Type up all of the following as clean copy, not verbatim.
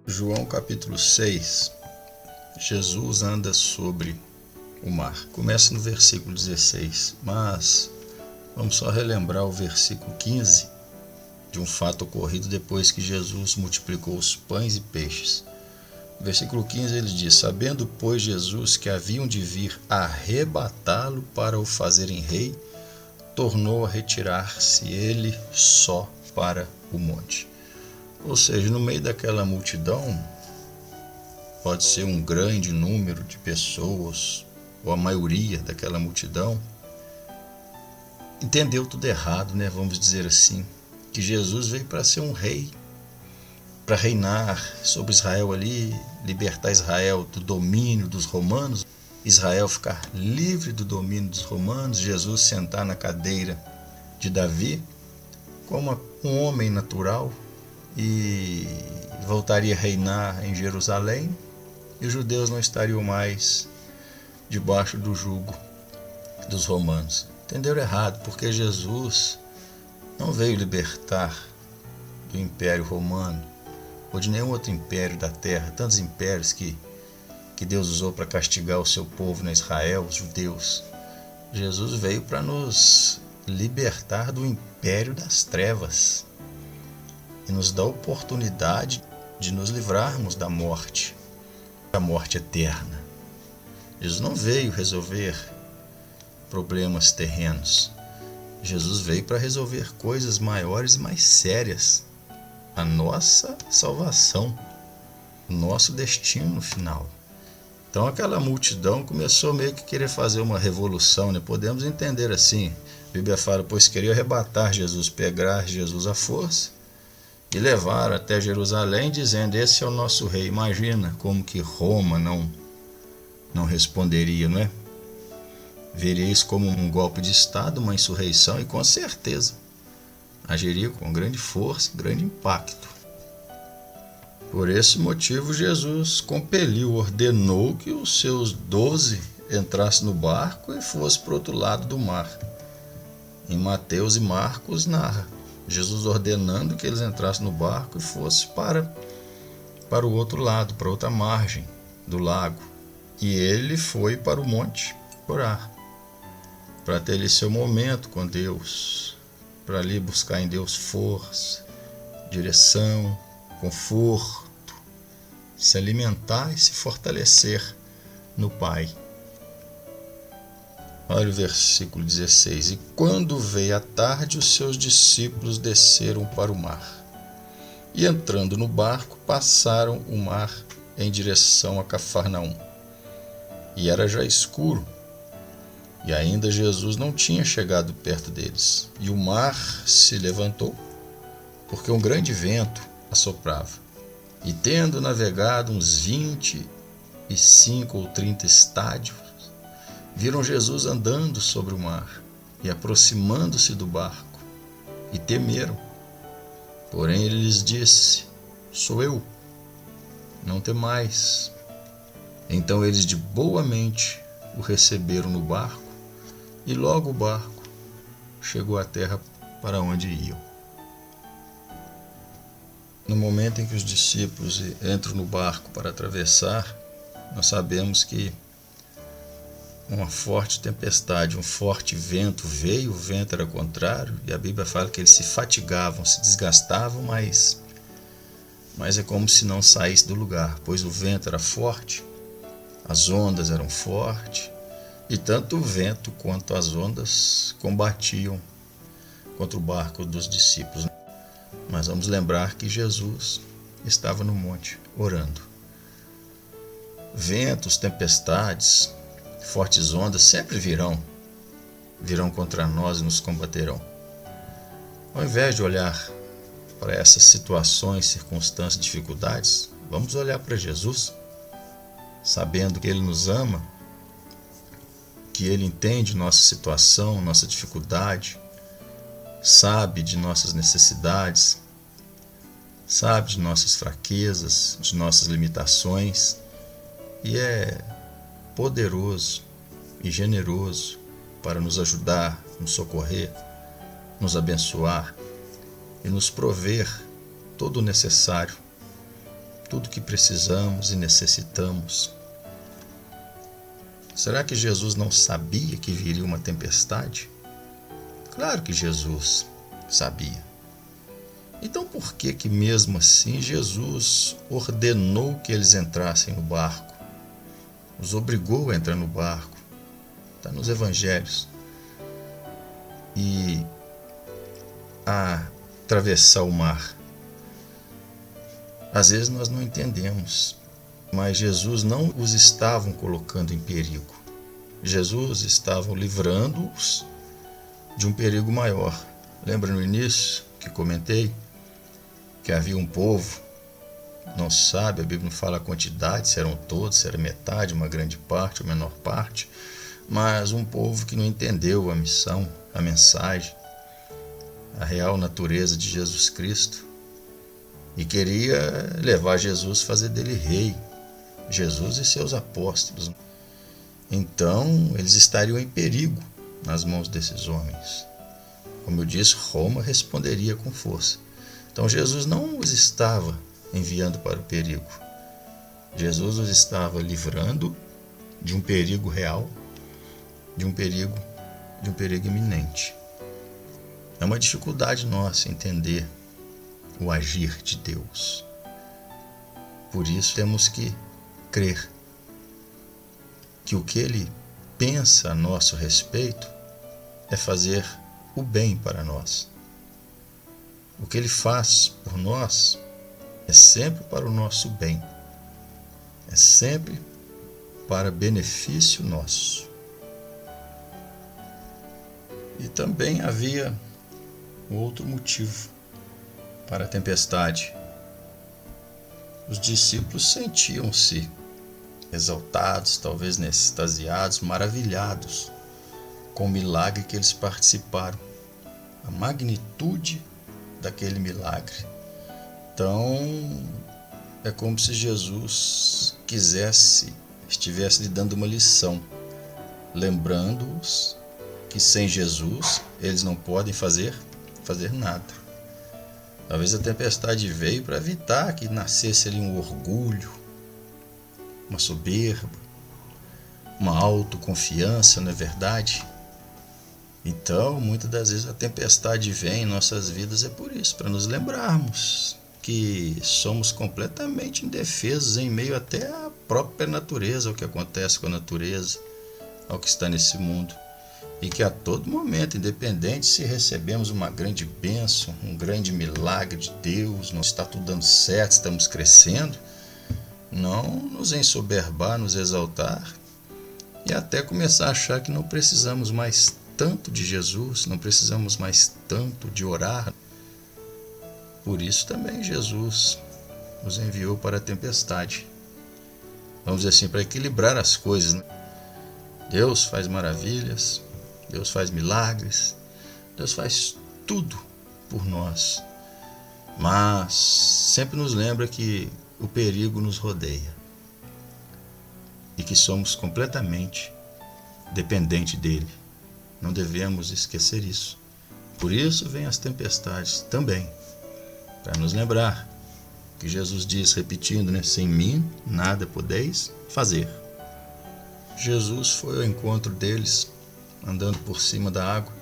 João capítulo 6, Jesus anda sobre o mar. Começa no versículo 16, mas vamos só relembrar o versículo 15 de um fato ocorrido depois que Jesus multiplicou os pães e peixes. No versículo 15 ele diz: sabendo, pois, Jesus que haviam de vir arrebatá-lo para o fazerem rei, tornou a retirar-se ele só para o monte. Ou seja, no meio daquela multidão, pode ser um grande número de pessoas, ou a maioria daquela multidão, entendeu tudo errado, né? Vamos dizer assim, que Jesus veio para ser um rei, para reinar sobre Israel ali, libertar Israel do domínio dos romanos, Israel ficar livre do domínio dos romanos, Jesus sentar na cadeira de Davi como um homem natural e voltaria a reinar em Jerusalém, e os judeus não estariam mais debaixo do jugo dos romanos. Entenderam errado, porque Jesus não veio libertar do Império Romano ou de nenhum outro império da terra, tantos impérios que Deus usou para castigar o seu povo na Israel, os judeus. Jesus veio para nos libertar do império das trevas e nos dá a oportunidade de nos livrarmos da morte eterna. Jesus não veio resolver problemas terrenos. Jesus veio para resolver coisas maiores e mais sérias. A nossa salvação, o nosso destino final. Então aquela multidão começou meio que querer fazer uma revolução, né? Podemos entender assim. A Bíblia fala, pois queria arrebatar Jesus, pegar Jesus à força e levar até Jerusalém, dizendo, esse é o nosso rei. Imagina como que Roma não responderia, não é? Veria isso como um golpe de Estado, uma insurreição, e com certeza agiria com grande força, grande impacto. Por esse motivo, Jesus compeliu, ordenou que os seus 12 entrassem no barco e fossem para o outro lado do mar. Em Mateus e Marcos narra Jesus ordenando que eles entrassem no barco e fossem para o outro lado, para outra margem do lago. E ele foi para o monte orar, para ter ali seu momento com Deus, para ali buscar em Deus força, direção, conforto, se alimentar e se fortalecer no Pai. Olha o versículo 16. E quando veio a tarde, os seus discípulos desceram para o mar. E entrando no barco, passaram o mar em direção a Cafarnaum. E era já escuro, e ainda Jesus não tinha chegado perto deles. E o mar se levantou, porque um grande vento assoprava. E tendo navegado uns 25 ou 30 estádios, viram Jesus andando sobre o mar e aproximando-se do barco, e temeram. Porém ele lhes disse, sou eu, não temais. Então eles de boa mente o receberam no barco, e logo o barco chegou à terra para onde iam. No momento em que os discípulos entram no barco para atravessar, nós sabemos que uma forte tempestade, um forte vento veio, o vento era contrário, e a Bíblia fala que eles se fatigavam, se desgastavam, mas é como se não saísse do lugar, pois o vento era forte, as ondas eram fortes, e tanto o vento quanto as ondas combatiam contra o barco dos discípulos. Mas vamos lembrar que Jesus estava no monte orando. Ventos, tempestades, fortes ondas sempre virão contra nós e nos combaterão. Ao invés de olhar para essas situações, circunstâncias, dificuldades, vamos olhar para Jesus, sabendo que Ele nos ama, que Ele entende nossa situação, nossa dificuldade, sabe de nossas necessidades, sabe de nossas fraquezas, de nossas limitações, e é poderoso e generoso para nos ajudar, nos socorrer, nos abençoar e nos prover todo o necessário tudo que precisamos e necessitamos. Será que Jesus não sabia que viria uma tempestade? Claro que Jesus sabia. Então por que mesmo assim Jesus ordenou que eles entrassem no barco? Os obrigou a entrar no barco. Está nos evangelhos. E a atravessar o mar. Às vezes nós não entendemos, mas Jesus não os estava colocando em perigo. Jesus estava livrando-os de um perigo maior. Lembra no início que comentei que havia um povo, não sabe, a Bíblia não fala a quantidade, se eram todos, se era metade, uma grande parte, uma menor parte, mas um povo que não entendeu a missão, a mensagem, a real natureza de Jesus Cristo, e queria levar Jesus, fazer dele rei, Jesus e seus apóstolos. Então eles estariam em perigo nas mãos desses homens. Como eu disse, Roma responderia com força. Então Jesus não os estava enviando para o perigo. Jesus os estava livrando de um perigo real, de um perigo iminente. É uma dificuldade nossa entender o agir de Deus. Por isso temos que crer que o que Ele pensa a nosso respeito é fazer o bem para nós. O que Ele faz por nós é sempre para o nosso bem, é sempre para benefício nosso. E também havia um outro motivo para a tempestade. Os discípulos sentiam-se exaltados, talvez extasiados, maravilhados com o milagre que eles participaram, a magnitude daquele milagre. Então, é como se Jesus estivesse lhe dando uma lição, lembrando-os que sem Jesus eles não podem fazer nada. Talvez a tempestade veio para evitar que nascesse ali um orgulho, uma soberba, uma autoconfiança, não é verdade? Então, muitas das vezes a tempestade vem em nossas vidas é por isso, para nos lembrarmos que somos completamente indefesos em meio até à própria natureza, ao que acontece com a natureza, ao que está nesse mundo. E que a todo momento, independente se recebemos uma grande bênção, um grande milagre de Deus, não está tudo dando certo, estamos crescendo, não nos ensoberbar, nos exaltar e até começar a achar que não precisamos mais tanto de Jesus, não precisamos mais tanto de orar. Por isso também Jesus nos enviou para a tempestade. Vamos dizer assim, para equilibrar as coisas, né? Deus faz maravilhas, Deus faz milagres, Deus faz tudo por nós, mas sempre nos lembra que o perigo nos rodeia e que somos completamente dependentes dele. Não devemos esquecer isso. Por isso vêm as tempestades também, para nos lembrar que Jesus diz, repetindo, né? Sem mim nada podeis fazer. Jesus foi ao encontro deles, andando por cima da água,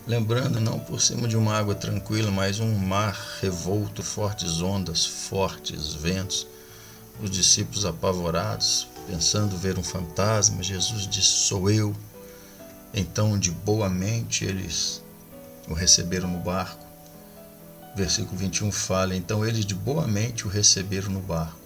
lembrando, não por cima de uma água tranquila, mas um mar revolto, fortes ondas, fortes ventos. Os discípulos apavorados, pensando ver um fantasma, Jesus disse, sou eu. Então, de boa mente, eles o receberam no barco. Versículo 21 fala, então eles de boa mente o receberam no barco.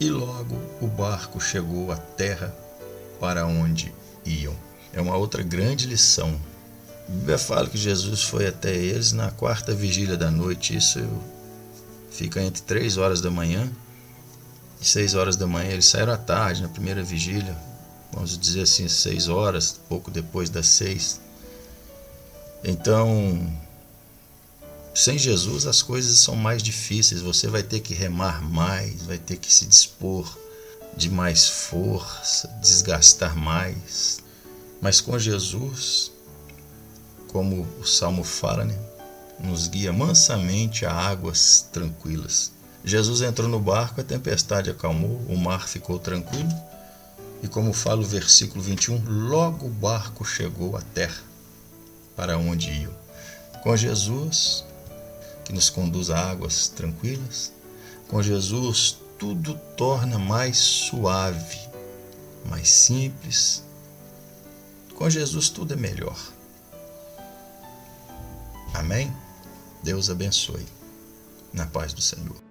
E logo o barco chegou à terra para onde iam. É uma outra grande lição. A Bíblia fala que Jesus foi até eles na quarta vigília da noite. Isso fica entre 3 horas da manhã e 6 horas da manhã. Eles saíram à tarde, na primeira vigília. Vamos dizer assim, 6 horas, pouco depois das 6. Então, sem Jesus as coisas são mais difíceis. Você vai ter que remar mais, vai ter que se dispor de mais força, desgastar mais. Mas com Jesus, como o Salmo fala, né, nos guia mansamente a águas tranquilas. Jesus entrou no barco, a tempestade acalmou, o mar ficou tranquilo. E como fala o versículo 21, logo o barco chegou à terra, para onde iam. Com Jesus, que nos conduz a águas tranquilas, com Jesus tudo torna mais suave, mais simples. Com Jesus tudo é melhor. Amém? Deus abençoe. Na paz do Senhor.